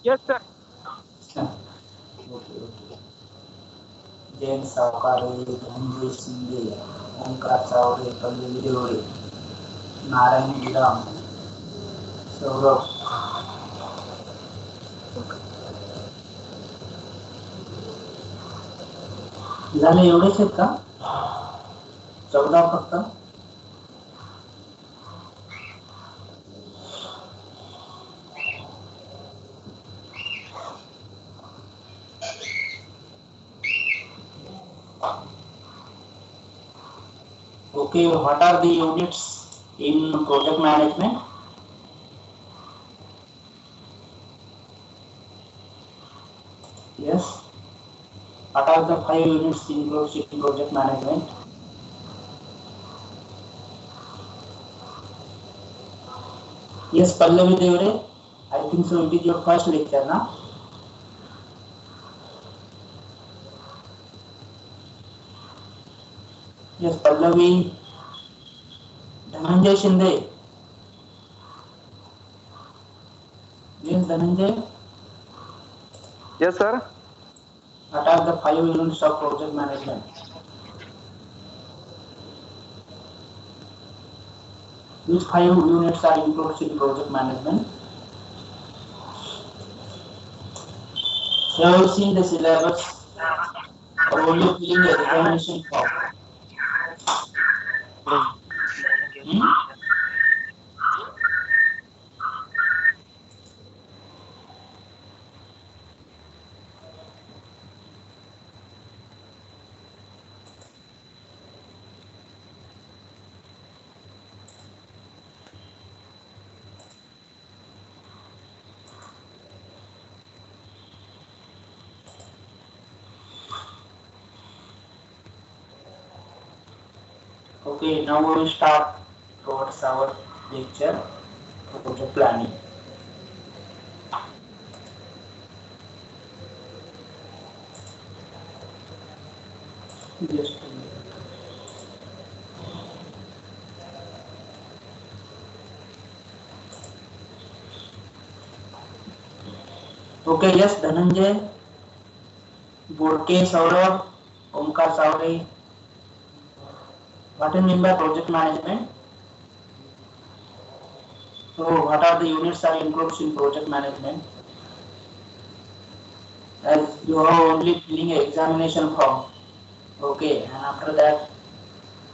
Yes, sir. Okay okay. Jayant Savkare, Dhananjay Shinde, Omkar Chavde, Pallavi Devre, Narayan Giram, Saurabh. झाले एवढेच आहेत का? 14 फक्त. Okay, what are the units in project management? Yes. What are the 5 units included in project management? Yes, Pallavi Devre. I think so. It is your first lecture, na? Yes, Pallavi. Dhananjay Shinde. Yes, Dhananjay. Yes, sir. What are the 5 units of project management? Which 5 units are included in project management? Have you seen the syllabus or only filling the examination form? Hmm? Okay, now we will start towards our lecture, project planning. Just a minute. Okay, yes, Dhananjay, Bodke, Saurabh, Omkar Saurabh. What do you mean by project management? So, what are the units are included in project management? As you are only filling an examination form. Okay, and after that,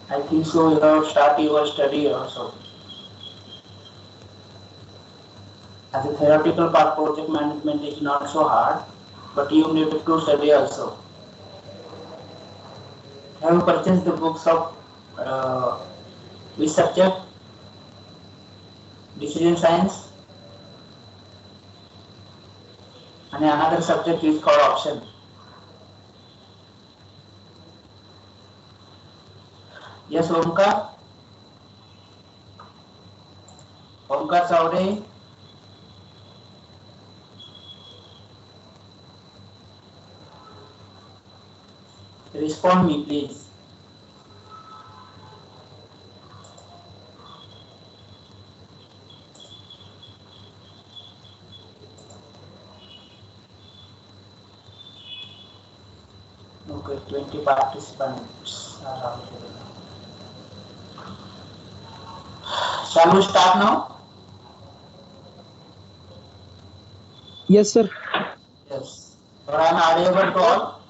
I think so you have start your study also. As a theoretical part, project management is not so hard, but you need to study also. Have you purchased the books of which subject? Decision science, and another subject is called option. Yes, Omkar. Omkar Chowdhury. Respond me, please. Okay, 20 participants are available. Shall we start now? Yes, sir. Yes. So I am audible to all.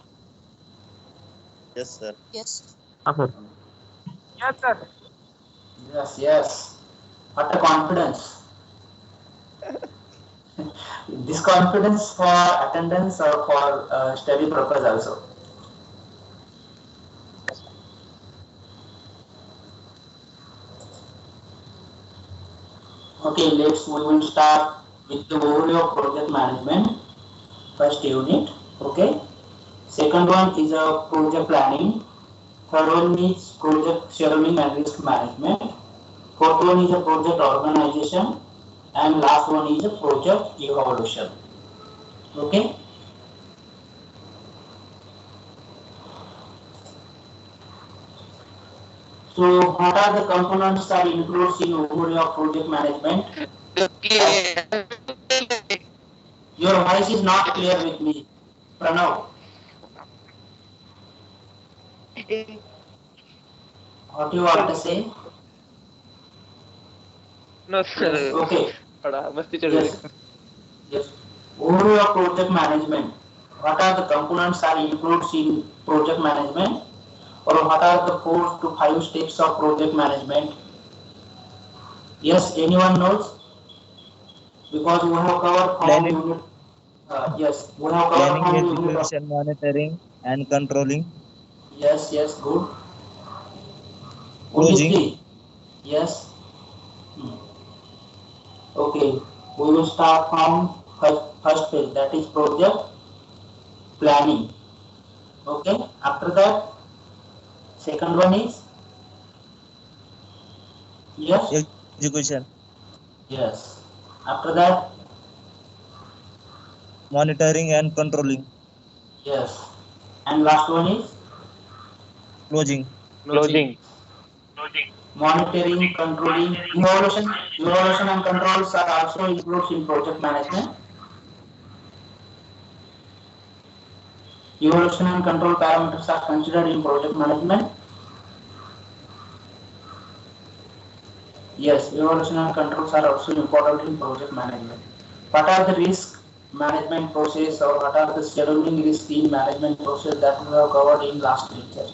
Yes, sir. Yes. Yes, sir. Yes, yes. What a confidence. This confidence for attendance or for study purpose also. Okay, we will start with the overview of project management. First unit. Okay. Second one is a project planning. Third one is project scheduling and risk management. Fourth one is a project organization. And last one is a project evaluation. Okay. So what are the components that includes in overview of project management? Okay. Your voice is not clear with me, Pranav. What you want to say? No, Yes. sir. Okay. थोड़ा मस्ती चल रही Yes. Yes. Overview of project management. What are the components are included in project management, or what are the 4 to 5 steps of project management? Yes, anyone knows? Because we have covered from Planning, unit. Yes, we have covered planning, from unit. execution, monitoring, and controlling. Yes, yes, good. Only Closing, 3. Yes. Hmm. Okay. We will start from first phase, that is project planning. Okay. After that, second one is yes. execution, Yes. After that, monitoring, and controlling. yes. And last one is Closing. closing. monitoring, controlling, evaluation. Evaluation and controls are also included in project management. Evaluation and control parameters are considered in project management. Yes, evaluation and controls are also important in project management. What are the risk management process, or what are the scheduling risk in management process that we have covered in last lecture?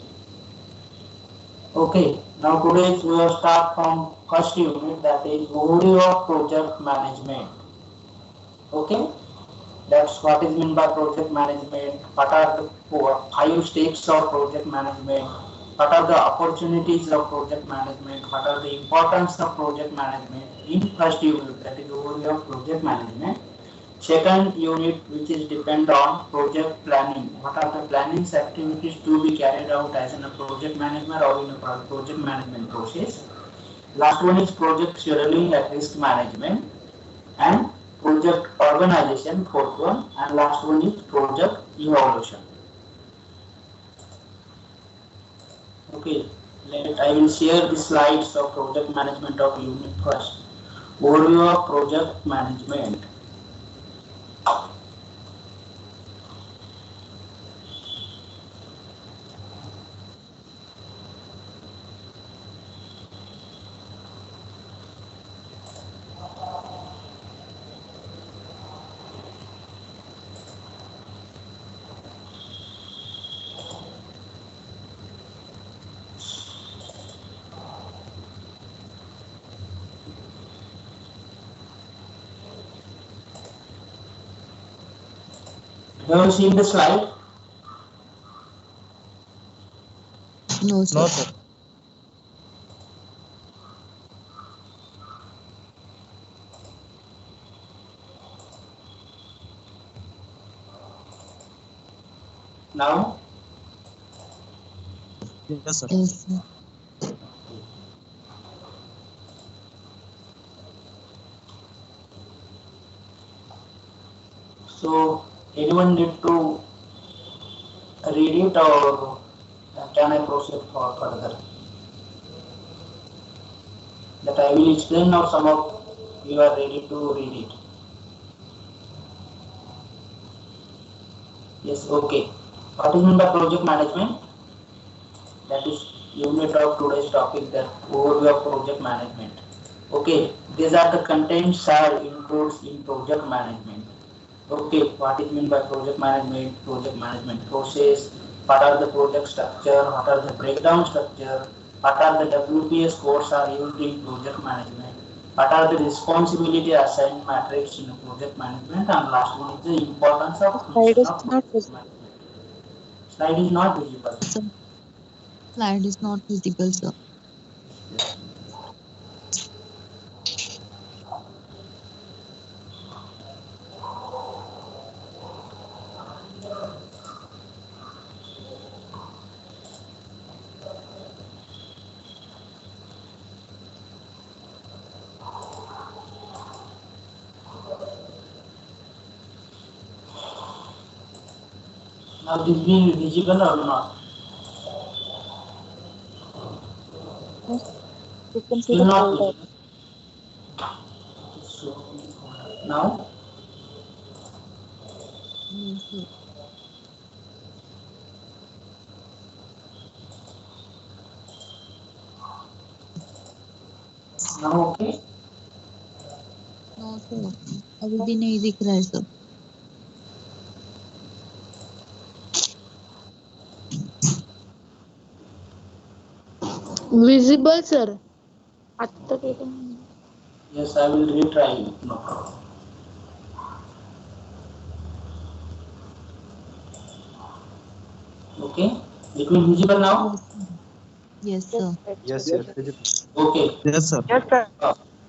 Okay, now today we will start from first unit, that is overview of project management. Okay, that's what is meant by project management. What are the 5 steps of project management? What are the opportunities of project management? What are the importance of project management in first unit, that is overview of project management. Second unit, which is depend on project planning. What are the planning activities to be carried out as in a project management or in a project management process. Last one is project scheduling and risk management, and project organization, fourth one, and last one is project evaluation. Okay, I will share the slides of project management of unit first. Overview of project management. Have you seen the slide? No, No, sir. sir. Now, Yes, sir. Yes, sir. so anyone need to read it, or can I proceed for further? That I will explain, or some of you are ready to read it. Yes, okay. What is meant by project management? That is unit of today's topic, that overview of project management. Okay, these are the contents are includes in project management. Okay, what is meant by project management process, what are the project structure, what are the breakdown structure, what are the WPS codes are used in project management, what are the responsibility assigned matrix in project management, and last one is the importance of Slide mission is of not project visible. management. Slide is not visible. Sir. Slide is not visible, sir. Now this being visible or not? Yes, you can see Still the not folder. visible. So now sir. Now okay. No sir, अभी भी नहीं दिख रहा है sir. Visible, sir. आता केलं. Yes, I will retry it. No problem. Okay. It will visible now. Yes sir. Yes, sir. Okay. Yes, sir. Yes, sir.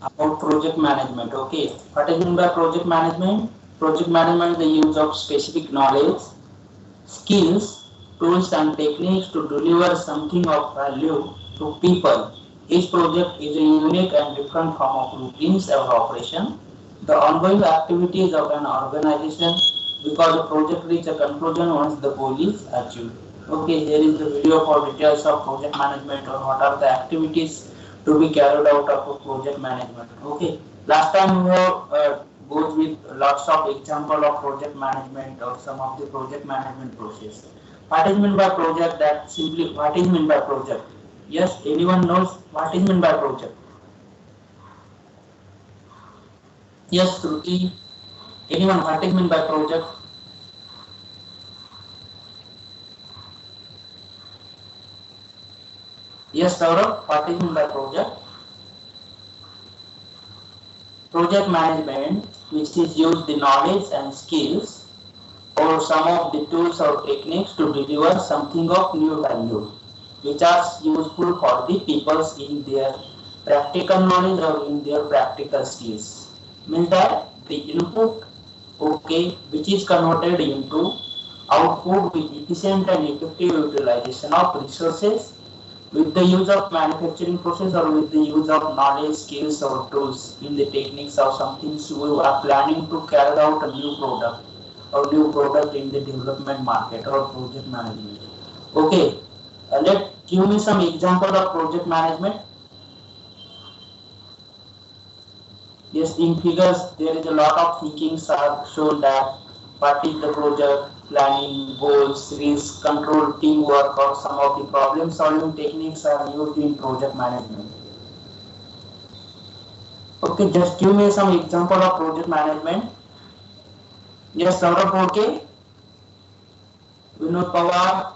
About project management. Okay. What is meant by project management? Project management is the use of specific knowledge, skills, tools and techniques to deliver something of value to people. Each project is a unique and different form of routines or operation. The ongoing activities of an organization because a project reaches a conclusion once the goal is achieved. Okay, here is the video for details of project management or what are the activities to be carried out of a project management. Okay, last time we have goes with lots of example of project management or some of the project management process. What is meant by project? That simply what is meant by project? Yes, anyone knows what is meant by project? Yes, Shruti. Anyone what is meant by project? Yes, Saurabh, what is meant by project? Project management, which is use the knowledge and skills or some of the tools or techniques to deliver something of new value, which are useful for the peoples in their practical knowledge or in their practical skills. Means that the input, okay, which is converted into output with efficient and effective utilization of resources with the use of manufacturing process or with the use of knowledge, skills or tools in the techniques or something we are planning to carry out a new product or new product in the development market or project management. Okay, give me some example of project management. Yes, in figures there is a lot of thinkings are shown that what is the project, planning, goals, risk, control, teamwork or some of the problem solving techniques are used in project management. Okay, just give me some example of project management. Yes, Saurabh, okay? Vinod Pawar.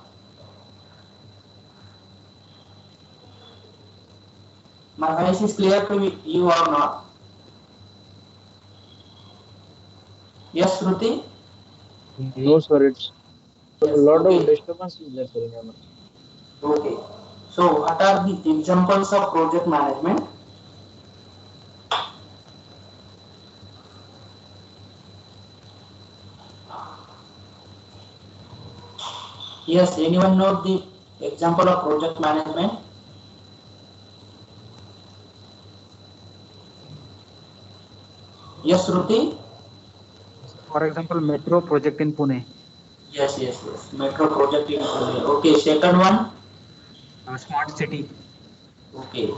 My voice is clear to you or not? Yes, Shruti? No, sir. It's a Yes, lot okay. of disturbance is there, sir. In our- Okay. So, what are the examples of project management? Yes, anyone know the example of project management? Yes, Shruti? For example, metro project in Pune, Yes, yes, yes. Metro project in Pune. Okay, second one. smart city, Okay.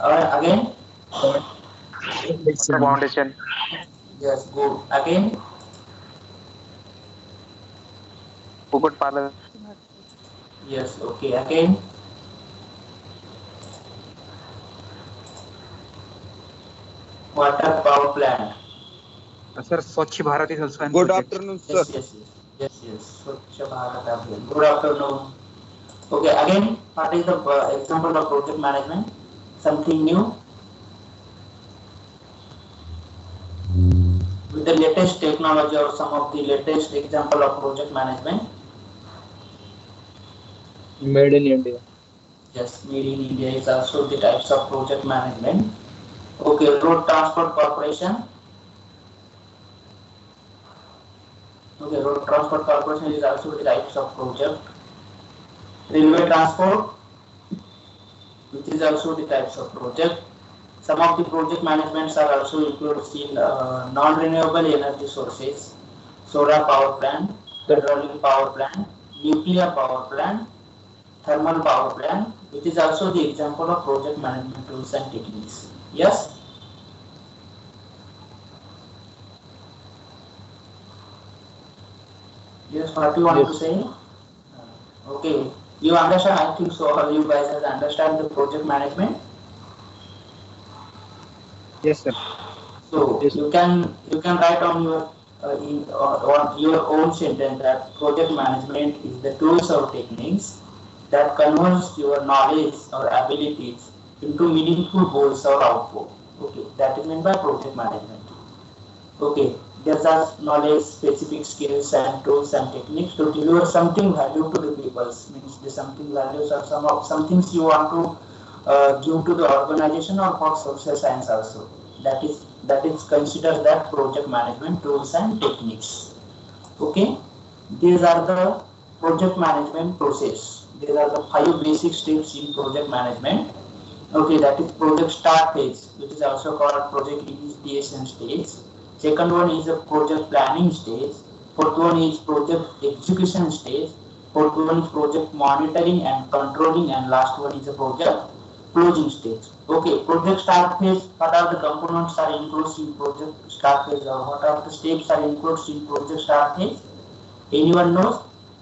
Again. Water foundation. Yes, good. Again. Kukuट पालन. Yes, okay. Again. Water power plant. sir, Swachh Bharat is also an Good project. afternoon, sir. Yes, yes, yes. Yes, yes. Swachh Bharat Abhiyan. Good afternoon. Okay, again, what is the example of project management? Something new? With the latest technology or some of the latest example of project management? Made in India. Yes, made in India is also the types of project management. Okay, road transport corporation. Okay, road transport corporation is also the types of project. Railway transport, which is also the types of project. Some of the project managements are also included in non-renewable energy sources, solar power plant, hydraulic power plant, nuclear power plant, thermal power plant, which is also the example of project management tools and techniques. Yes? Yes, what you want Yes. to say? Okay, you understand? I think so. All you guys have understand the project management. Yes, sir. So Yes. you can write on your on your own sentence that project management is the tools or techniques that converts your knowledge or abilities into meaningful goals or output. Okay, that is meant by project management. Okay, there's are knowledge, specific skills and tools and techniques to deliver something value to the people. Means the something values or some things you want to give to the organization or for social science also. That is considered that project management tools and techniques. Okay, these are the project management process. These are the 5 basic steps in project management. Okay, that is project start phase, which is also called project initiation stage. Second one is a project planning stage. Fourth one is project execution stage. Fourth one is project monitoring and controlling, and last one is a project closing stage. Okay, project start phase. What are the components are included in project start phase, or what are the steps are included in project start phase? Anyone knows?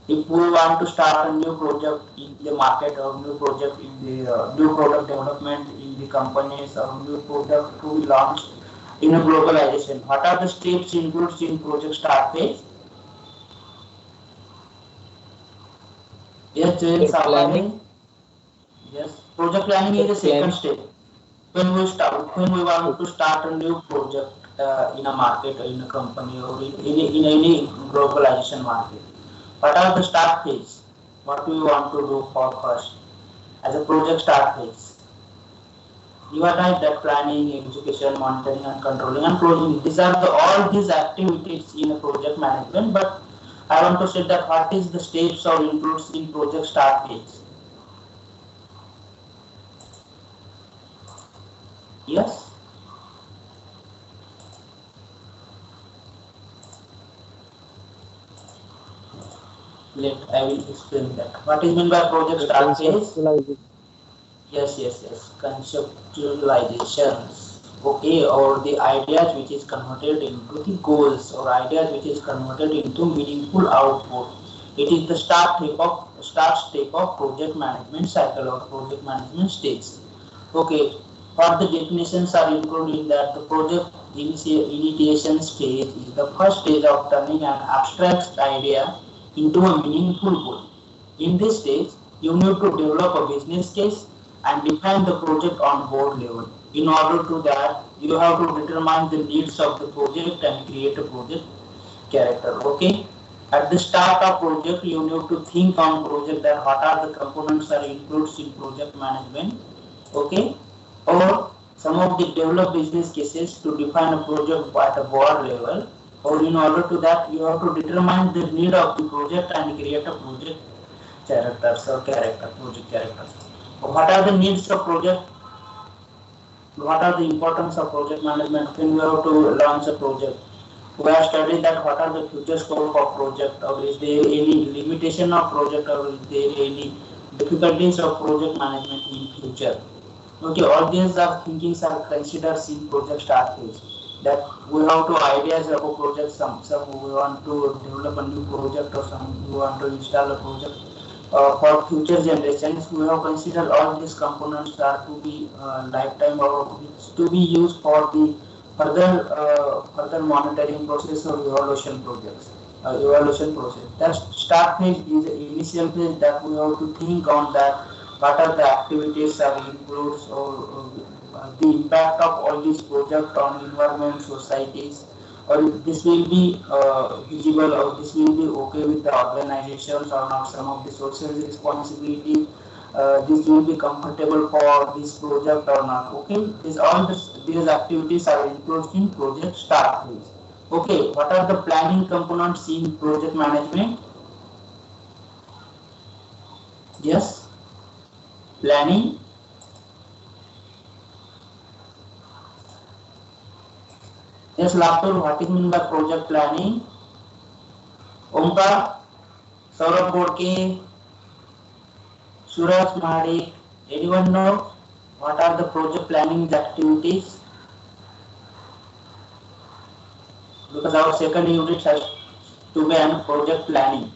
If we want to start a new project in the market or new project in the new product development in the companies or new product to be launched in a globalization, what are the steps included in project start phase? Yes, Jain Sir, planning. Sapale. Yes, project planning Sir, is the second planning. step. When we want to start a new project in a market or in a company or in any globalization market, what are the start phase? What do you want to do for first as a project start phase? You are right that planning, execution, monitoring, and controlling and closing. These are all these activities in a project management. But I want to say that what is the steps or includes in project start phase? Yes. I will explain that. What is meant by project Sir, start phase? conceptualization. Yes. Conceptualizations. Okay, or the ideas which is converted into the goals or ideas which is converted into meaningful output. It is the start step of project management cycle or project management stage. Okay, what the definitions are included in that the project initiation stage is the first stage of turning an abstract idea into a meaningful goal. In this stage, you need to develop a business case and define the project on board level. In order to that, you have to determine the needs of the project and create a project character. Okay. At the start of project, you need to think on project that what are the components are included in project management. Okay. Or some of the develop business cases to define a project at a broad level. Or in order to that, you have to determine the need of the project and create a project project characters. What are the needs of project? What are the importance of project management when we have to launch a project? We have studied that what are the future scope of project, or is there any limitation of project, or is there any difficulties of project management in future? Okay, all these are thinkings are considered in project start phase. That we have to ideas about project. Some we want to develop a new project, or some we want to install a project for future generations. We have considered all these components are to be lifetime or to be used for the further monitoring process or evaluation projects. Evaluation process. That start phase is the initial phase that we have to think on that what are the activities are includes or the impact of all these projects on environment, societies, or this will be visible or this will be okay with the organizations or not, some of the social responsibility, this will be comfortable for this project or not. Okay, these activities are included in project start phase. Okay, what are the planning components in project management? Yes, planning. Yes, Laptur, what is meant by project planning? Omkar, Saurabh Godke, Suraj Mahadi, anyone know what are the project planning activities? Because our second unit has to be an project planning.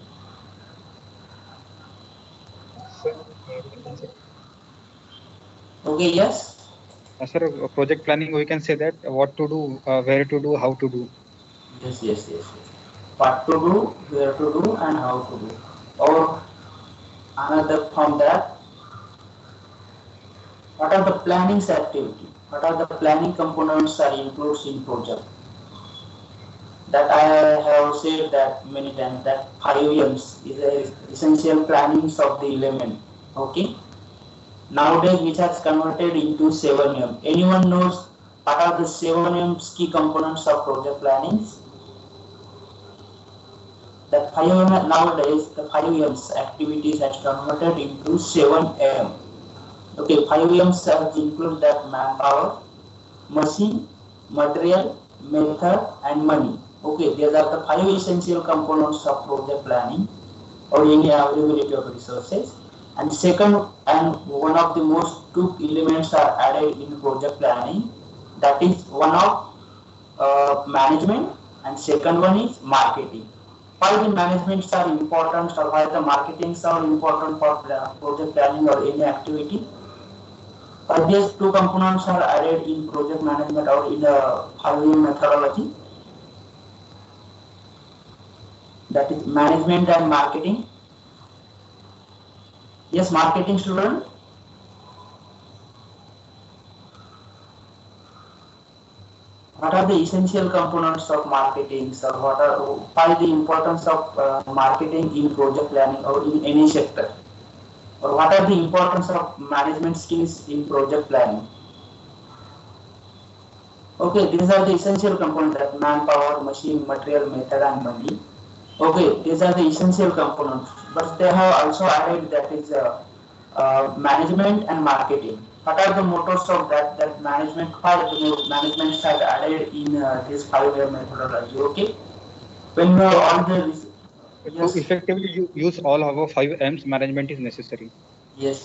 Okay, yes. Sir, project planning, we can say that what to do, where to do, how to do. Yes. What to do, where to do, and how to do. Or another from that, what are the planning's activity? What are the planning components are included in project? That I have said that many times that 5 M's is the essential plannings of the element. Okay. Nowadays, which has converted into 7M. Anyone knows what are the 7M's key components of project planning? That 5M nowadays the 5M's activities has converted into 7M. Okay, 5M's have include that manpower, machine, material, method, and money. Okay, these are the 5 essential components of project planning or any availability of resources. And second, and one of the most two elements are added in project planning. That is one of management, and second one is marketing. Why the managements are important, or why the marketings are important for project planning or any activity? Why these two components are added in project management or in the 5M methodology? That is management and marketing. Yes, marketing student. What are the essential components of marketing? So why the importance of marketing in project planning or in any sector? Or what are the importance of management skills in project planning? Okay, these are the essential components that manpower, machine, material, method, and money. Okay, these are the essential components, but they have also added that is management and marketing. What are the mottos of that management? Why the management has added in this 5M methodology? Okay, when you have all the To effectively use all our 5M's, management is necessary. Yes.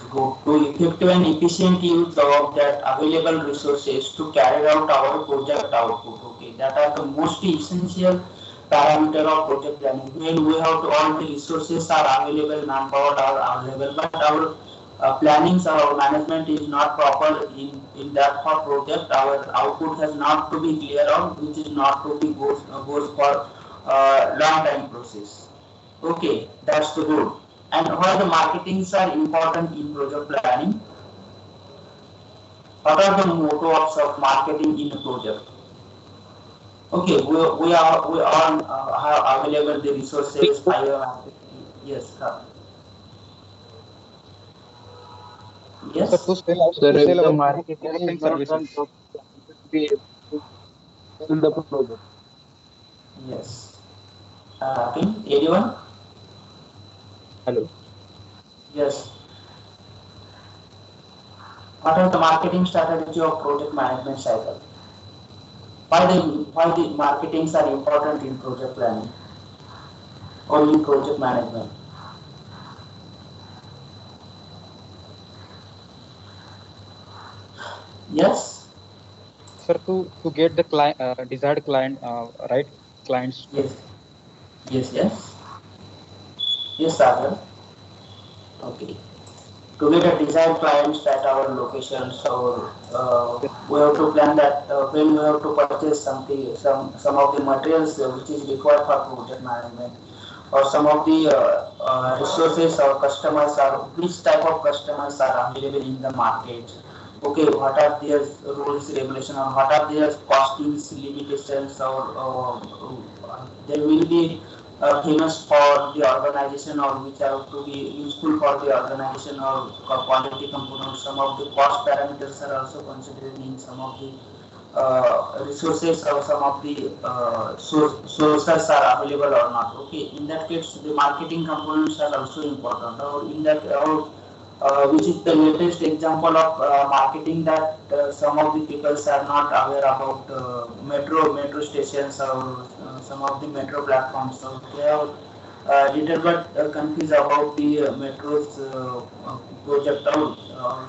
Go to effective and efficient use of that available resources to carry out our project output. Okay, that are the most essential parameter of project planning. When we have to all the resources are available, manpower are available, but our plannings, our management is not proper in that for project. Our output has not to be clear out, which is not to be goes for long time process. Okay, that's the good. And why the marketings are important in project planning? What are the motives of marketing in a project? Okay, we are have available the resources. Yes, yes. So to sell Sir, if our the products marketing and is not done services. properly, we will be able to sell the product. Yes. Anyone? Hello. Yes. What are the marketing strategy of project management cycle? Why the marketings are important in project planning or in project management? Yes. Sir, to get the client desired client, right clients. Yes. Yes, Sagar. Okay. To get a desired clients at our locations, or we have to plan that when we have to purchase something, some of the materials which is required for project management, or some of the resources our customers are, which type of customers are available in the market. Okay, what are their rules, regulation, or what are their costings, limitations, or there will be famous for the organization, or which have to be useful for the organization, or quality components. Some of the cost parameters are also considered in some of the resources, or some of the sources are available or not. Okay, in that case, the marketing components are also important. Or in that, which is the latest example of marketing, that some of the people are not aware about metro stations, or some of the metro platforms. So they are little bit confused about the metro's project out.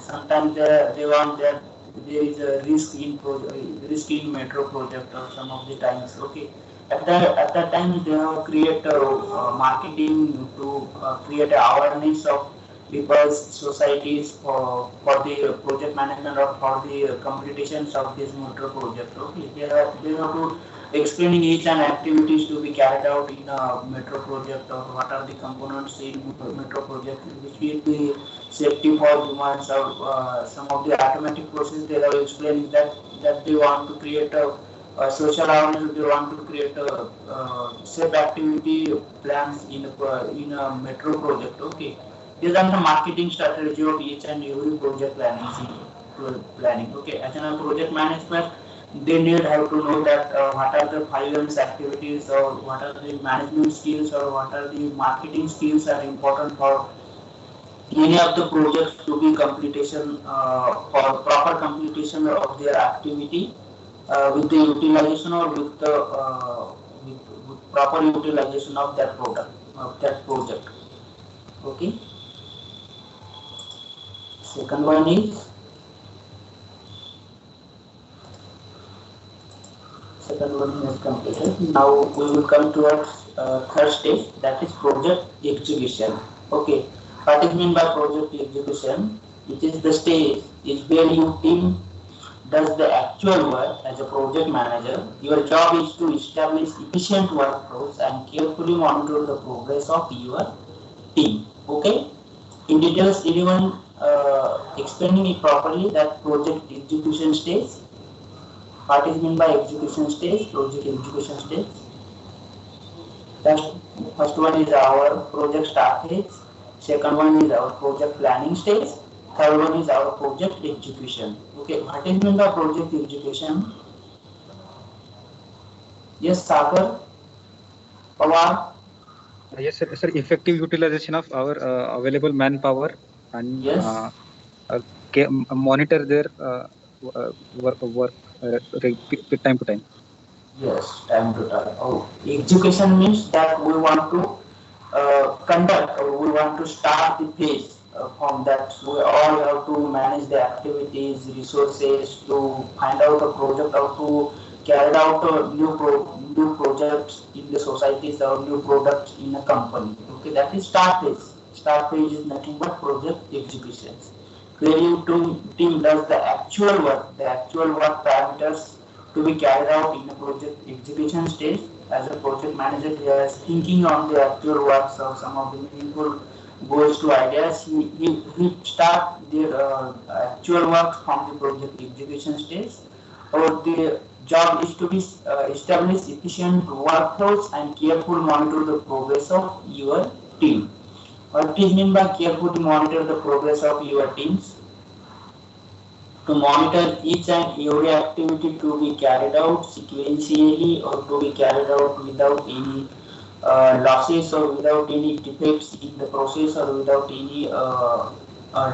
Sometimes they want that there is a risk in metro project, or some of the times. Okay, at that time they have create marketing to create awareness of people's societies for the project management or for the completions of this metro project. Okay, they have to explaining each and activities to be carried out in a metro project or what are the components in metro project which will be safety for humans or some of the automatic process they are explaining that they want to create a social awareness, they want to create a safe activity plans in a metro project. Okay, these are the marketing strategy of each and every project planning. Okay, as a project management, they need have to know that what are the 5 M's activities or what are the management skills or what are the marketing skills are important for any of the projects to be completion for proper completion of their activity with the utilization or with proper utilization of that product of that project. Okay. Second one is completed. Now we will come towards third stage, that is project execution. Okay, what is meant by project execution? It is the stage is where your team does the actual work as a project manager. Your job is to establish efficient workflows and carefully monitor the progress of your team. Okay, in details, anyone explaining it properly that project execution stage? What is meant by execution stage, project execution stage? First one is our project start phase, second one is our project planning stage, third one is our project execution. Okay, what is meant by project execution? Yes, Sagar, Pawar? Yes, sir. Sir, effective utilization of our available manpower and Yes. Monitor their work time to time. Yes, time to time. Oh, execution means that we want to conduct or we want to start the phase from that. We all have to manage the activities, resources to find out a project or to carry out new projects in the societies or new products in a company. Okay, that is start phase. Start phase is nothing but project executions. Where your team does the actual work parameters to be carried out in a project execution stage. As a project manager, he is thinking on the actual works or some of the meaningful goals to ideas. He start the actual works from the project execution stage. Or the job is to be establish efficient workflows and careful monitor the progress of your team. What is meant by carefully monitor the progress of your teams? To monitor each and every activity to be carried out sequentially or to be carried out without any losses or without any defects in the process or without any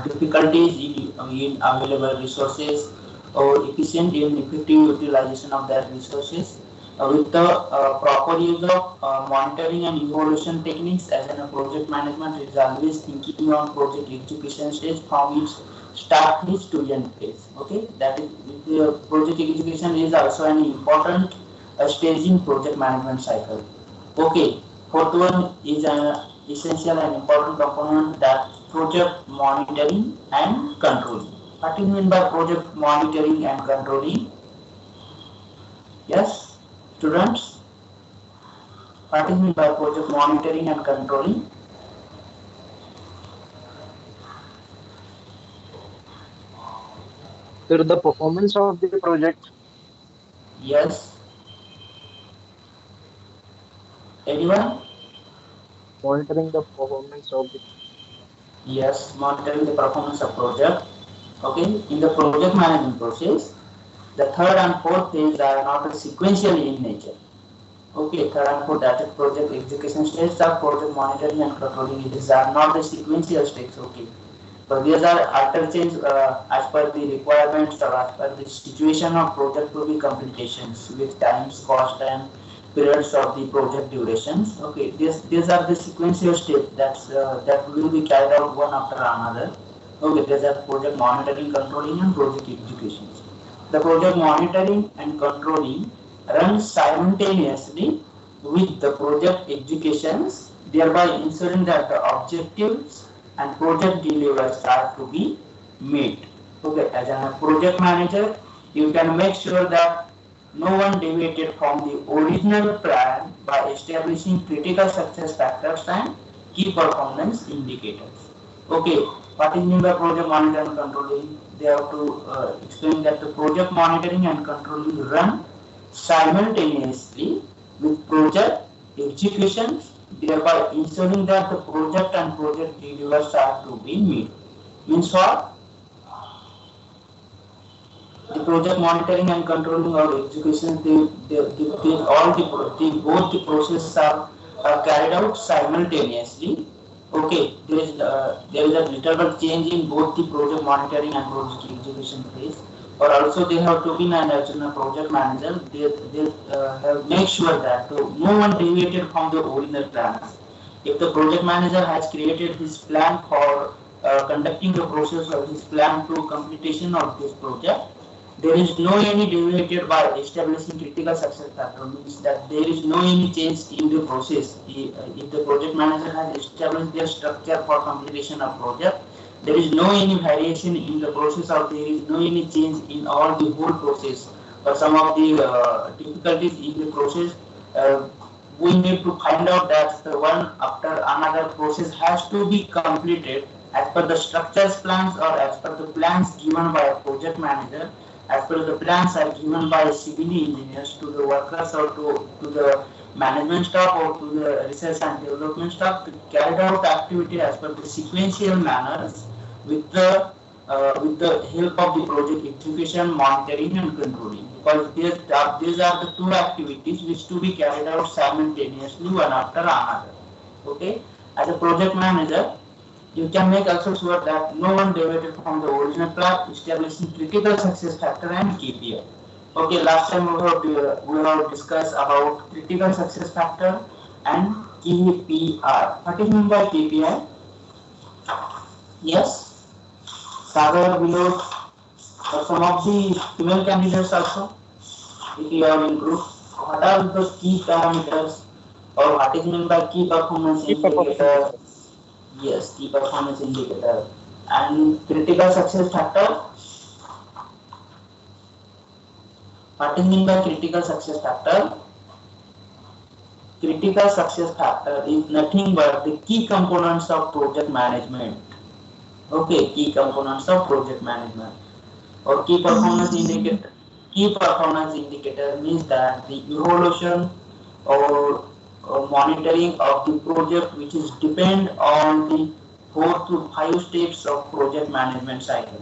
difficulties in available resources or efficient and effective utilization of that resources with the proper use of monitoring and evaluation techniques. As in a project management is always thinking on project execution stage from its start phase to end phase. Okay, that is the project execution is also an important stage in project management cycle. Okay, fourth one is an essential and important component, that project monitoring and controlling. What do you mean by project monitoring and controlling? Yes, students. What do you mean by project monitoring and controlling? So the performance of the project. Yes. Anyone? Monitoring the performance of the. Yes, monitoring the performance of project. Okay, in the project management process, the third and fourth phase are not sequential in nature. Okay, third and fourth, that is project execution stage are project monitoring and controlling. These are not the sequential stages. Okay, so these are after change as per the requirements or as per the situation of project to be completions with times, cost, and periods of the project durations. Okay, these are the sequential steps that will be carried out one after another. Okay, these are project monitoring, controlling, and project execution. The project monitoring and controlling run simultaneously with the project executions, thereby ensuring that the objectives and project deliveries are to be met. Okay, as a project manager, you can make sure that no one deviated from the original plan by establishing critical success factors and key performance indicators. Okay, what is meant by project monitoring and controlling? They have to explain that the project monitoring and controlling run simultaneously with project executions, thereby ensuring that the project and project deliveries are to be met. Means what? The project monitoring and controlling or execution, both the processes are carried out simultaneously. Okay, there is a little bit change in both the project monitoring and project execution phase. Or also they have to be as a project manager. They have make sure that no one deviated from the original plans. If the project manager has created his plan for conducting the process of his plan to completion of this project, there is no any deviated by establishing critical success factor, means that there is no any change in the process. If the project manager has established their structure for completion of project, there is no any variation in the process or there is no any change in all the whole process. But some of the difficulties in the process, we need to find out that the one after another process has to be completed as per the structures plans or as per the plans given by a project manager, as per the plans are given by civil engineers to the workers or to the management staff or to the research and development staff to carry out activity as per the sequential manners with the help of the project execution, monitoring and controlling. Because these are the two activities which to be carried out simultaneously one after another. Okay, as a project manager, you can make also sure that no one deviated from the original plan, establishing critical success factor and KPI. Okay, last time we have discussed about critical success factor and KPI. What is meant by KPI? Yes, Sagar, below, or some of the female candidates also, if you are in group, what are the key parameters or what is meant by key performance indicator? Yes, key performance indicator and critical success factor. What is meant by critical success factor? Critical success factor is nothing but the key components of project management. Okay, key components of project management or key performance indicator. Key performance indicator means that the evaluation or monitoring of the project which is depend on the 4 to 5 steps of project management cycle.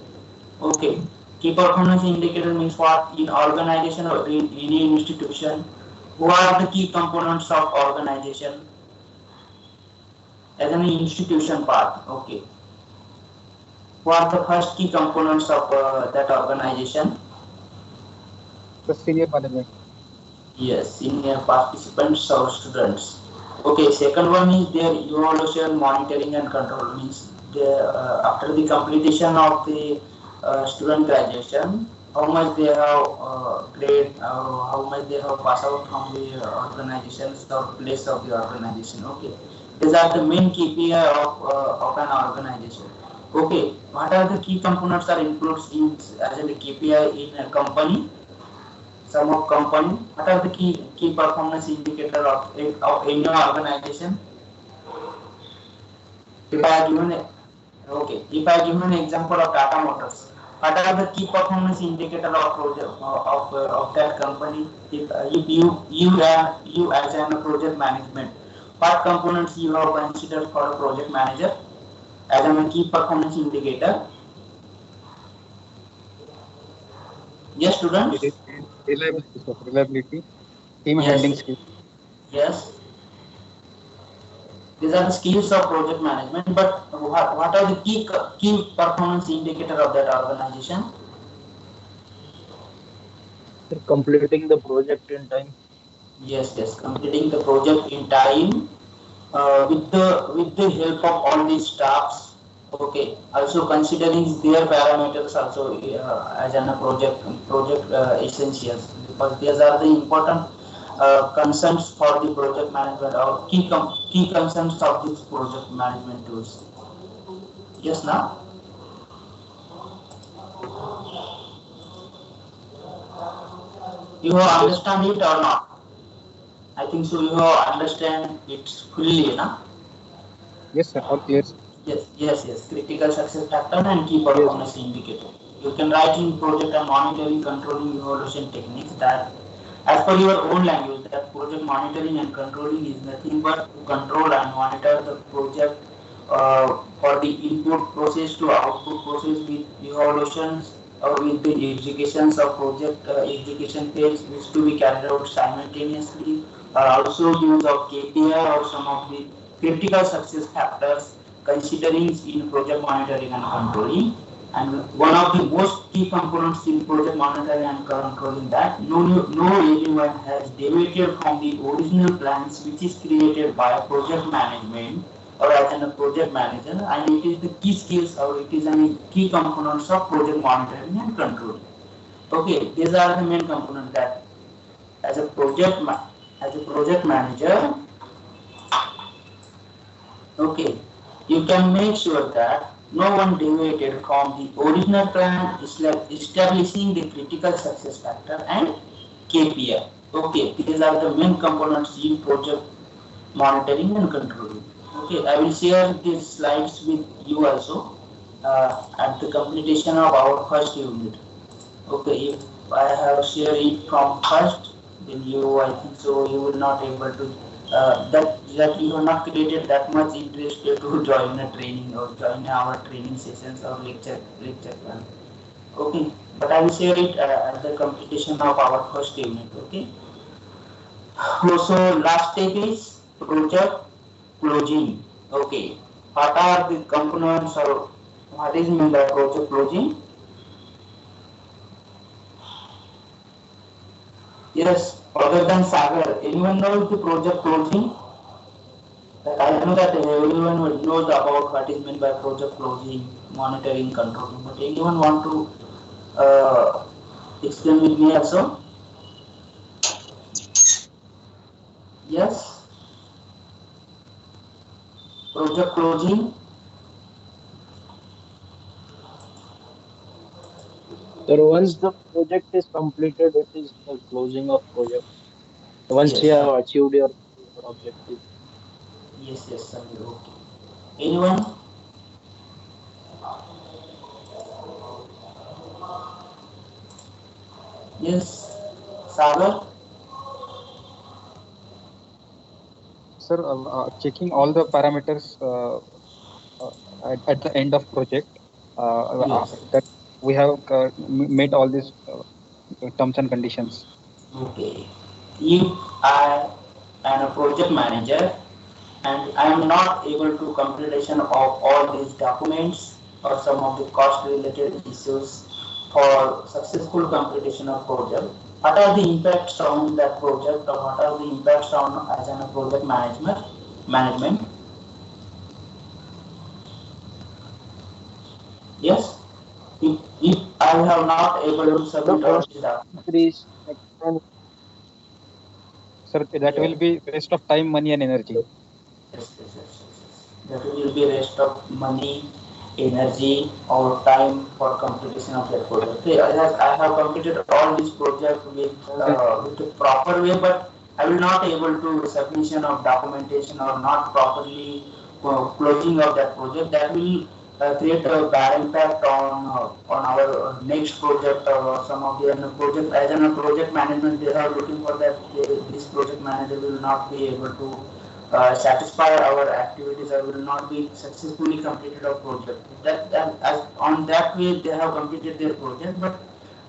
Okay, key performance indicator means what? In organization or in any institution, who are the key components of organization? As an institution part. Okay, who are the first key components of that organization? The senior management. Yes, senior participants or students. Okay, second one is their evaluation, monitoring and control, means after the completion of the student graduation, how much they have grade or how much they have passed out from the organizations or place of the organization. Okay, these are the main KPI of an organization. Okay, what are the key components are included in as a KPI in a company? Some of company. What are the key performance indicator of any organization? If I give an example of Tata Motors, what are the key performance indicator of project of that company? If you as a project management, what components you have considered for a project manager as a key performance indicator? Yes, students. Reliability, team Yes. handling skills. Yes. These are the skills of project management, but what are the key performance indicator of that organization? Completing the project in time. Yes, completing the project in time with the help of all the staffs. Okay, also considering their parameters also as a project essentials. because these are the important concerns for the project management or key concerns of this project management tools. Yes, now you have understand it or not? I think so. You have understand it fully, na? Yes, sir. All clear, sir. Yes. Critical success factor and key performance indicator. You can write in project and monitoring, controlling, evaluation techniques that, as per your own language, that project monitoring and controlling is nothing but to control and monitor the project for the input process to output process with evaluations or with the executions of project execution phase which to be carried out simultaneously, or also use of KPI or some of the critical success factors considering in project monitoring and controlling. And one of the most key components in project monitoring and controlling that no element has deviated from the original plans which is created by project management or as a project manager, and it is the key skills or it is a key components of project monitoring and controlling. Okay, these are the main components that as a project manager, okay, you can make sure that no one deviated from the original plan, establishing the critical success factor and KPI. Okay, these are the main components in project monitoring and controlling. Okay, I will share these slides with you also at the completion of our first unit. Okay, if I have shared it from first, then I think so you will not able to that you have not created that much interest to join a training or join our training sessions or lecture plan. Okay, but I will share it at the completion of our first unit. Okay. So last step is project closing. Okay, what are the components or what is meant by project closing? Yes, other than Sagar, anyone knows the project closing? I know that everyone knows about what is meant by project closing, monitoring, controlling, but anyone want to explain with me also? Yes? Project closing? So once the project is completed, it is the closing of project. Once you Yes, have achieved your objective. yes, sir. Okay. Anyone? Yes, Sagar? Sir, checking all the parameters at the end of project Yes. that we have made all these terms and conditions. Okay. If I am a project manager and I am not able to completion of all these documents or some of the cost related issues for successful completion of project, what are the impacts on that project or what are the impacts on as a project management? Yes. If I have not able to The submit all cost these documents, increase expense. Sir, that yes. will be waste of time, money, and energy. Yes. That will be rest of money, energy, or time for completion of that project. Okay, I have completed all these projects with a proper way, but I will not able to submission of documentation or not properly closing of that project. That will create a bad impact on our next project or some of the project. As a project management, they are looking for that this project manager will not be able to satisfy our activities or will not be successfully completed our project. As on that way they have completed their project, but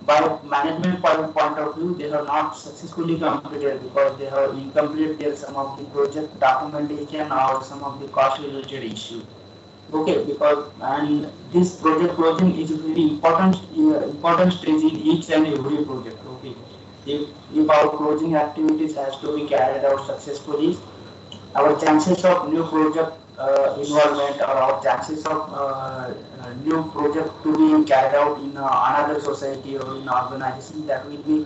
by management point of view, they have not successfully completed because they have incomplete their some of the project documentation or some of the cost related issue. Okay, because and this project closing is a very important stage in each and every project. Okay, if our closing activities has to be carried out successfully, our chances of new project involvement or our chances of new project to be carried out in another society or in organization, that will be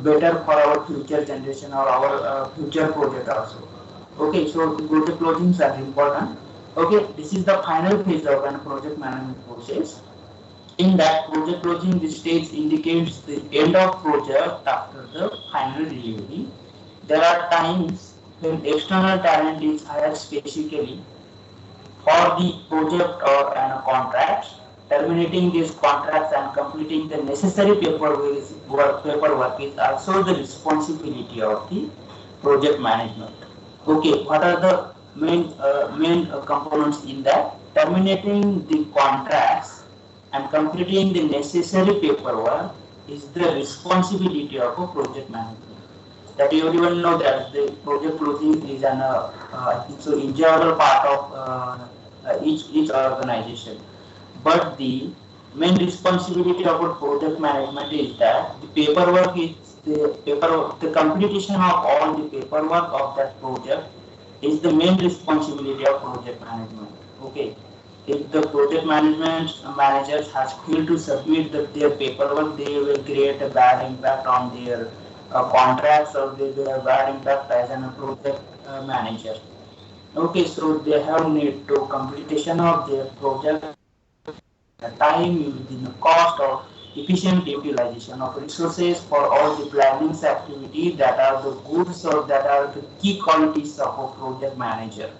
better for our future generation or our future project also. Okay, so the project closings are important. Okay, this is the final phase of a project management process. In that, project closing the stage indicates the end of project after the final delivery. There are times when external talent is hired specifically for the project or an contract. Terminating these contracts and completing the necessary paperwork is also the responsibility of the project management. Okay, what are the main components in that? Terminating the contracts and completing the necessary paperwork is the responsibility of a project management. That everyone know that the project closing is an I think so integral part of each organization. But the main responsibility of a project management is that the paperwork is the completion of all the paperwork of that project is the main responsibility of project management. Okay. If the project management managers has failed to submit their paperwork, they will create a bad impact on their contracts, or they will have bad impact as a project manager. Okay, so they have need to completion of their project, the time, within the cost or efficient utilization of resources for all the planning activities that are the goods or that are the key qualities of a project manager.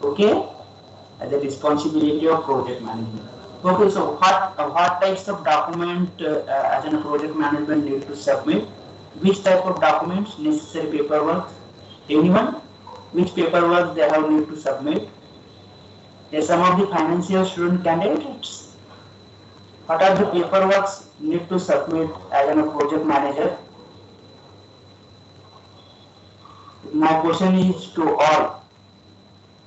Okay, as a responsibility of project management. Okay, so what types of document as a project management need to submit? Which type of documents, necessary paperwork? Anyone? Which paperwork they have need to submit? Yes, some of the financial student candidates. What are the paperworks need to submit as a project manager? My question is to all.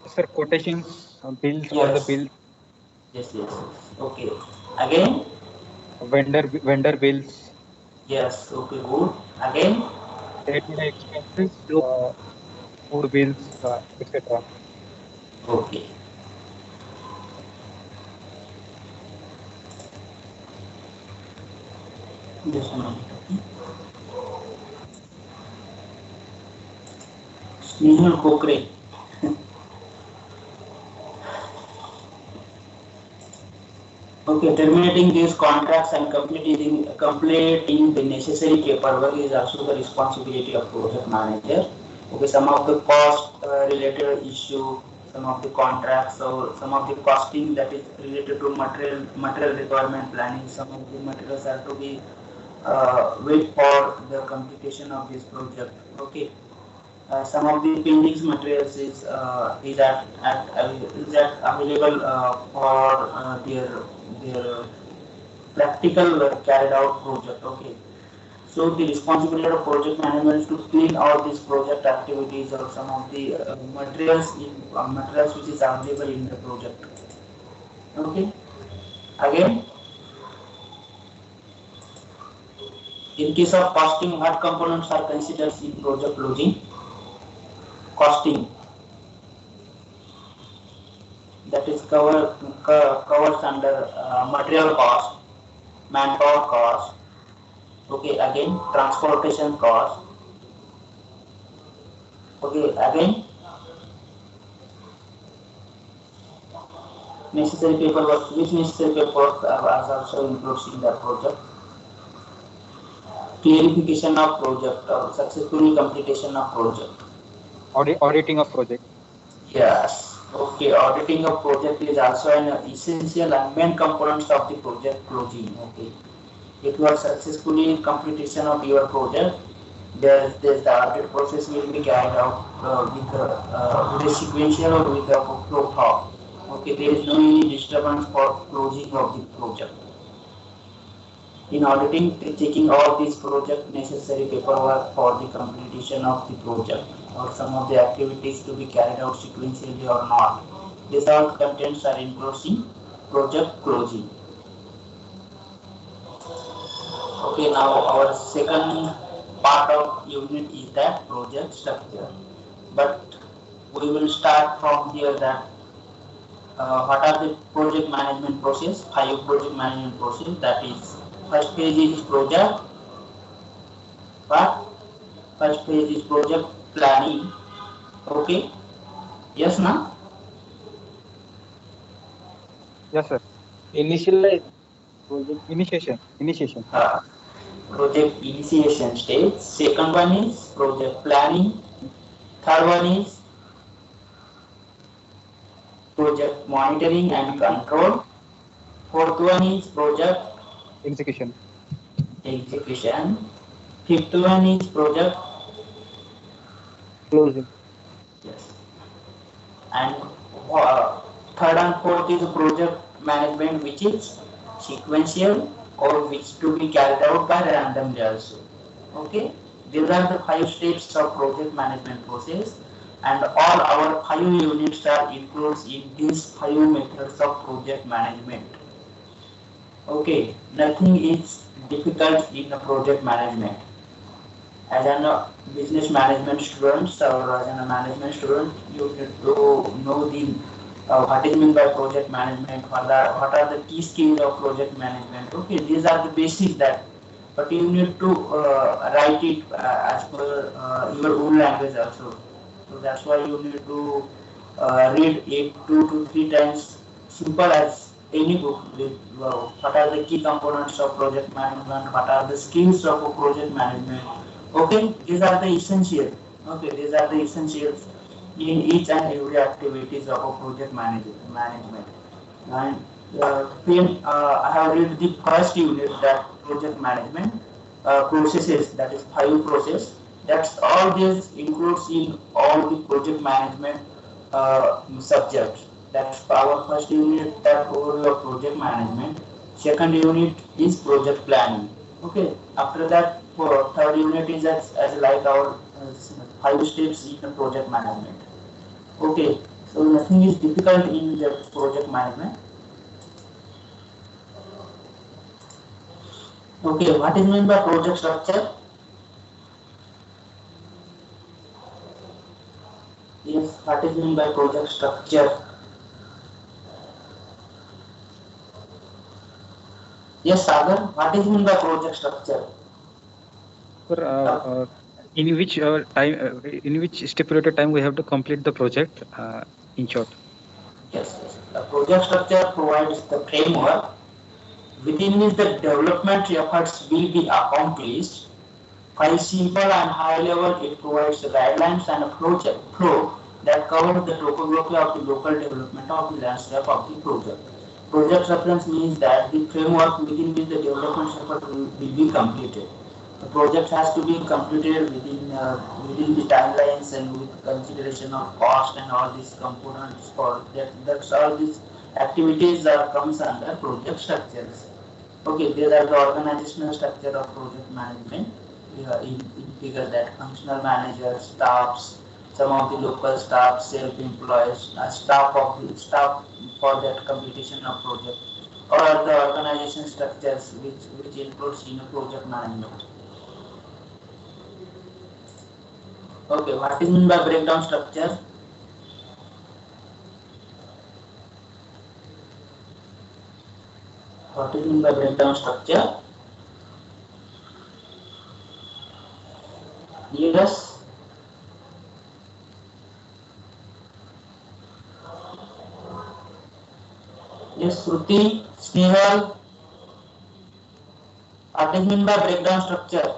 Sir, quotations, bills, Yes. all the bills. Yes. Okay. Again? Vendor bills. Yes. Okay, good. Again? Day-to-day expenses, food bills, etc. Okay. Just a minute. Snehal Kokre. Okay, terminating these contracts and completing the necessary paperwork is also the responsibility of project manager. Okay, some of the cost related issue, some of the contracts, or some of the costing that is related to material requirement planning. Some of the materials are to be wait for the completion of this project. Okay. Some of the pending materials is available for their practical carried out project. Okay, so the responsibility of project management is to clean all these project activities or some of the materials which is available in the project. Okay, again, in case of costing, what components are considered in project closing? Costing, that is covers under material cost, manpower cost. Okay, again transportation cost. Okay, again necessary paperwork. Which necessary paperwork was also included in the project? Clarification of project or successfully completion of project. Auditing of project. Yes. Okay, auditing of project is also an essential and main components of the project closing. Okay, if you are successfully in completion of your project, there's the audit process will be carried out with a sequential or with a flow thought. Okay, there is no any disturbance for closing of the project. In auditing, checking all these project necessary paperwork for the completion of the project or some of the activities to be carried out sequentially or not. These all contents are enclosing project closing. Okay, now our second part of unit is that project structure. But we will start from here that what are the project management process? 5 project management process. That is, first page is project. But first phase is project planning. Okay. Yes, na? Yes, sir. Initialize project. Initiation. Project initiation stage. Second one is project planning. Third one is project monitoring and control. Fourth one is project Execution. execution. Fifth one is project. Closing. Yes. And third and fourth is project management, which is sequential or which to be carried out by randomly also. Okay, these are the 5 steps of project management process, and all our 5 units are included in these 5 methods of project management. Okay, nothing is difficult in the project management. As a business management student or as a management student, you need to know the what is meant by project management, what are the key skills of project management. Okay, these are the basics that, but you need to write it as per your own language also. So that's why you need to read it 2 to 3 times, simple as any book. With what are the key components of project management, what are the skills of a project management. Okay, these are the essentials. Okay, these are the essentials in each and every activities of a project management. And then I have read the first unit, that project management processes, that is 5 process. That's all this includes in all the project management subjects. That's our first unit, that overview of project management. Second unit is project planning. Okay, after that, third unit is as like our 5 steps in the project management. Okay, so nothing is difficult in the project management. Okay, what is meant by project structure? Yes, what is meant by project structure? Yes, Sagar, what is meant by project structure? Sir, in which stipulated time we have to complete the project, in short. Yes. The project structure provides the framework within which the development efforts will be accomplished. While simple and high level, it provides the guidelines and a flow that covers the topography of the local development of the landscape of the project. Project reference means that the framework within which the development effort will be completed. The project has to be completed within the timelines and with consideration of cost and all these components. For that's all these activities are comes under project structures. Okay, these are the organizational structure of project management. In figure that functional managers, staffs, some of the local staff, self-employed, staff for that completion of project, or the organization structures which includes in project management. Okay, what is meant by breakdown structure? What is meant by breakdown structure? Yes. Yes, Shruti, Snehal, what is meant by breakdown structure?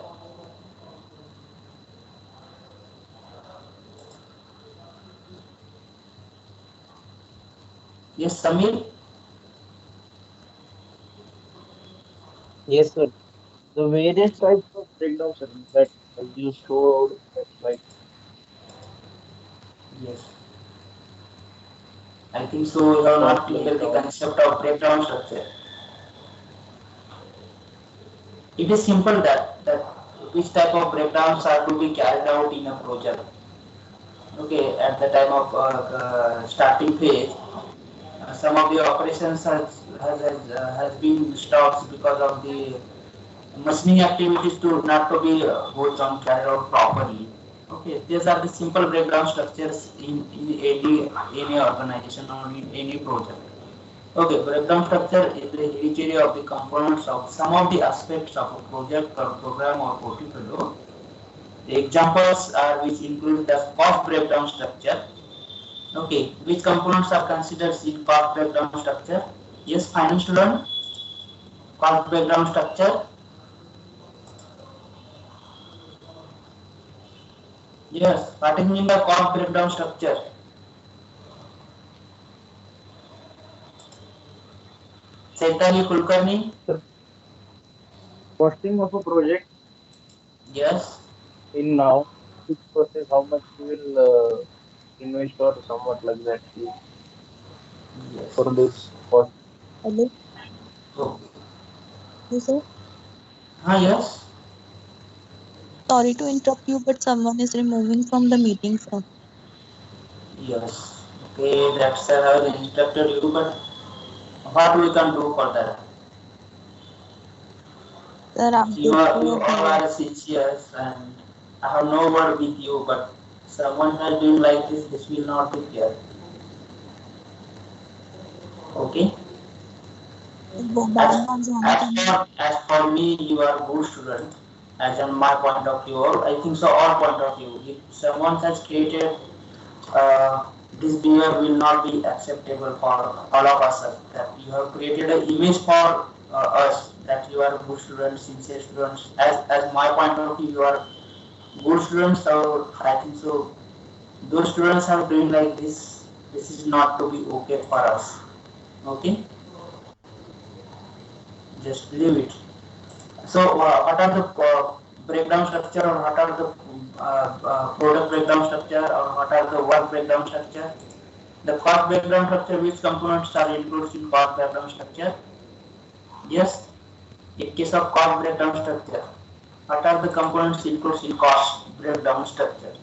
Yes, Samir. Yes, sir. The various types of breakdown, sir, that you showed that slide. Yes. I think so. You have Cost not clear the breakdown. concept of breakdown structure. It is simple that which type of breakdowns are to be carried out in a project. Okay, at the time of starting phase, some of the operations has been stopped because of the machining activities to not to be goes on carried out properly. Okay, these are the simple breakdown structures in any organization or in any project. Okay, breakdown structure is the history of the components of some of the aspects of a project or program or portfolio The examples are which include the cost breakdown structure. Okay, which components are considered in cost breakdown structure? Yes, finance student. Cost breakdown structure. Yes, what is mean by cost breakdown structure? Chaitanya Kulkarni. Costing of a project Yes. in now which process how much you will invest or somewhat like that Yes. for this cost. Hello, Okay. yes, sir. Yes. Sorry to interrupt you, but someone is removing from the meeting, sir. Yes. Okay, that's I have instructed you, but what we can do for that? Sir, You update are to you your all device. are sincere, and I have no word with you, but someone has been like this. This will not be fair. Okay. वो As बार बार जाने का नहीं. as for me, you are a good student. As on my point of view, or I think so, all point of view. If someone has created uh, this behavior will not be acceptable for all of us. That you have created an image for us that you are good students, sincere students. As my point of view, you are good students. So I think so. Those students are doing like this. This is not to be okay for us. Okay, just leave it. So what are the breakdown structure, or what are the product breakdown structure, or what are the work breakdown structure? The cost breakdown structure, which components are included in cost breakdown structure? Yes, in case of cost breakdown structure, what are the components included in cost breakdown structure?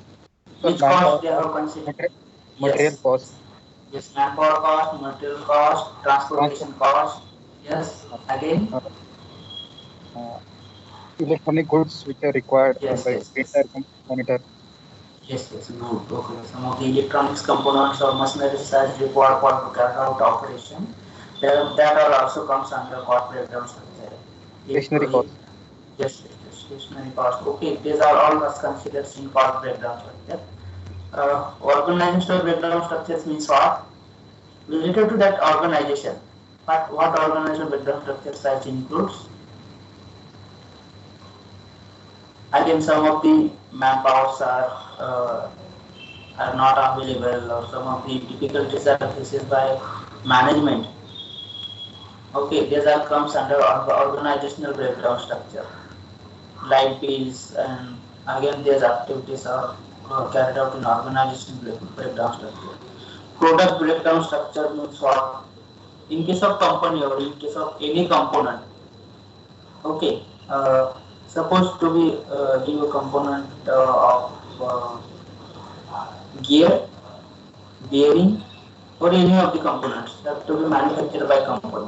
So Which manpower cost they cost, have considered? material Yes, cost, yes, manpower cost, material cost, transport, transportation cost. Yes, again. uh, uh, electronic goods which are required for Yes, the yes, yes. printer, monitor. Yes, yes, good. Okay. Some of the electronics components or machineries as required for to carry out operation, that all also comes under cost breakdown structure. Stationary If cost. yes, yes, stationary cost. Okay, these are all must considered in cost breakdown structure. Organizational breakdown structures means what? Related to that organization. What organizational breakdown structure size includes? Again, some of the manpowers are not available, or some of the difficulties are faced by management. Okay, these are comes under organizational breakdown structure. Light bills, and again these activities are carried out in organizational breakdown structure. Product breakdown structure means what? In case of company or in case of any component. Okay, suppose to be give a component of gear, bearing, or any of the components that to be manufactured by company.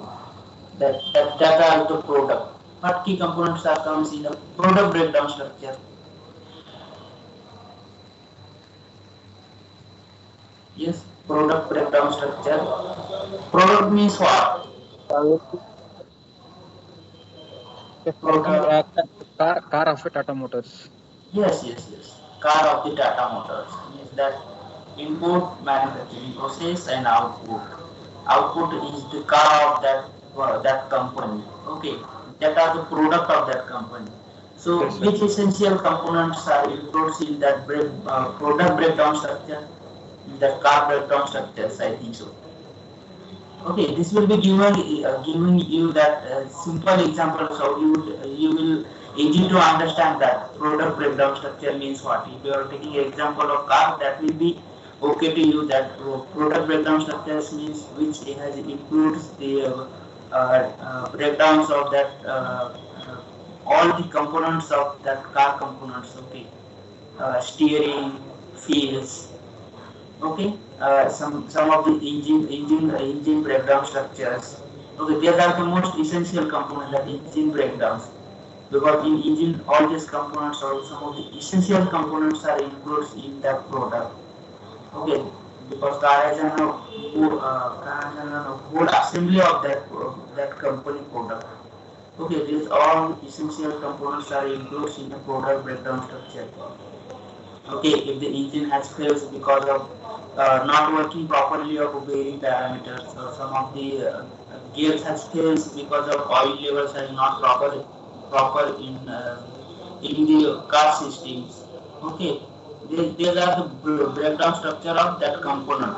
That are the product. What key components are comes in a product breakdown structure? Yes, product breakdown structure. Product means what? For example, Product. car of a Tata Motors. Yes, yes, yes. Car of the Tata Motors means that input manufacturing process and output. Output is the car of that company. Okay, that are the product of that company. So, Yes, sir. which essential components are included in that product breakdown structure? In that car breakdown structures, I think so. Okay, this will be giving you that simple example, so you will easy to understand that product breakdown structure means what. If you are taking an example of car, that will be okay to you. That product breakdown structures means which has includes the breakdowns of that all the components of that car components. Okay, steering, wheels. Okay, some of the engine breakdown structures. Okay, these are the most essential components, that engine breakdowns, because in engine all these components or some of the essential components are included in that product. Okay, because car has a whole assembly of that company product. Okay, these all essential components are included in the product breakdown structure. Okay, if the engine has failed because of not working properly of bearing parameters, or some of the gears has failed because of oil levels are not proper in the car systems. Okay, these are the breakdown structure of that component.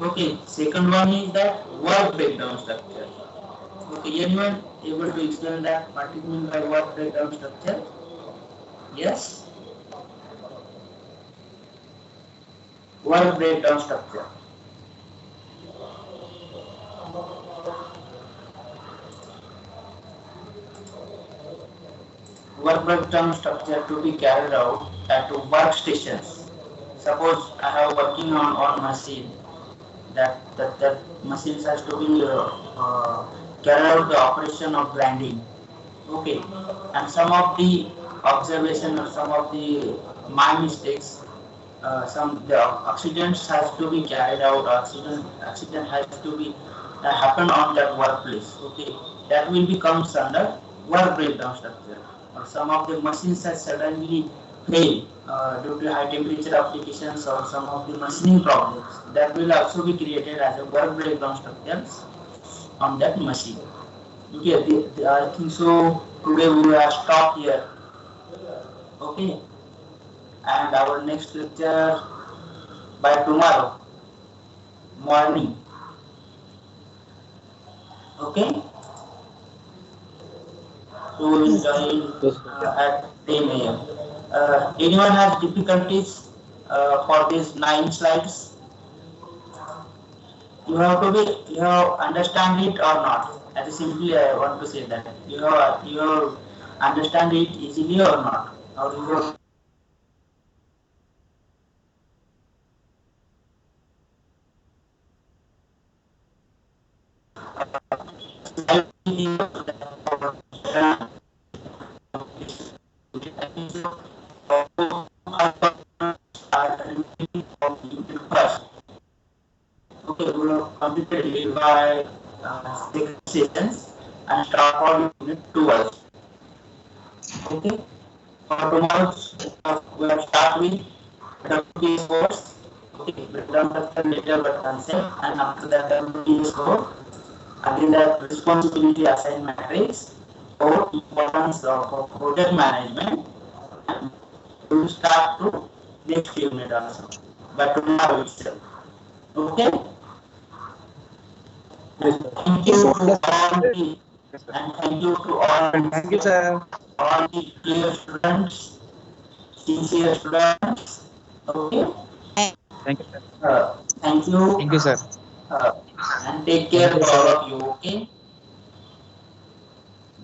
Okay, second one is that work breakdown structure. Okay, anyone able to explain that what it means by work breakdown structure? Yes, work breakdown structure. Work breakdown structure to be carried out at workstations. Suppose I have working on machine that machines has to be carry out the operation of grinding. Okay, and some of the observation or some of the my mistakes, some the accidents has to be carried out. Accident has to be happen on that workplace. Okay, that will become under work breakdown structure. Or some of the machines has suddenly fail due to high temperature applications or some of the machining problems. That will also be created as a work breakdown structures on that machine. Okay, I think so. Today we will stop here. Okay, and our next lecture by tomorrow morning. Okay, so we will join Yes, sir. at 10 a.m. Anyone has difficulties for these 9 slides? You have understand it or not? As simply I want to say that you understand it easily or not, or you have first. Okay, we have completed it by 6 sessions and start for unit 12. Okay, for tomorrow we will start with WPS course. Okay, breakdown structure, later but concept, and after that WPS code. Again, the responsibility assigned matrix or importance of project management. And we will start to next unit also, but tomorrow itself. Okay. Thank you to all the and thank you to Thank you, sir. all the clear students, sincere students. Okay. Thank you, sir. Thank you. Thank you, sir. Uh, and take care Thank you, for all sir. of you. Okay.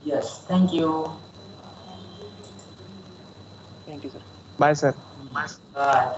Yes. Thank you. Bye, sir. Bye.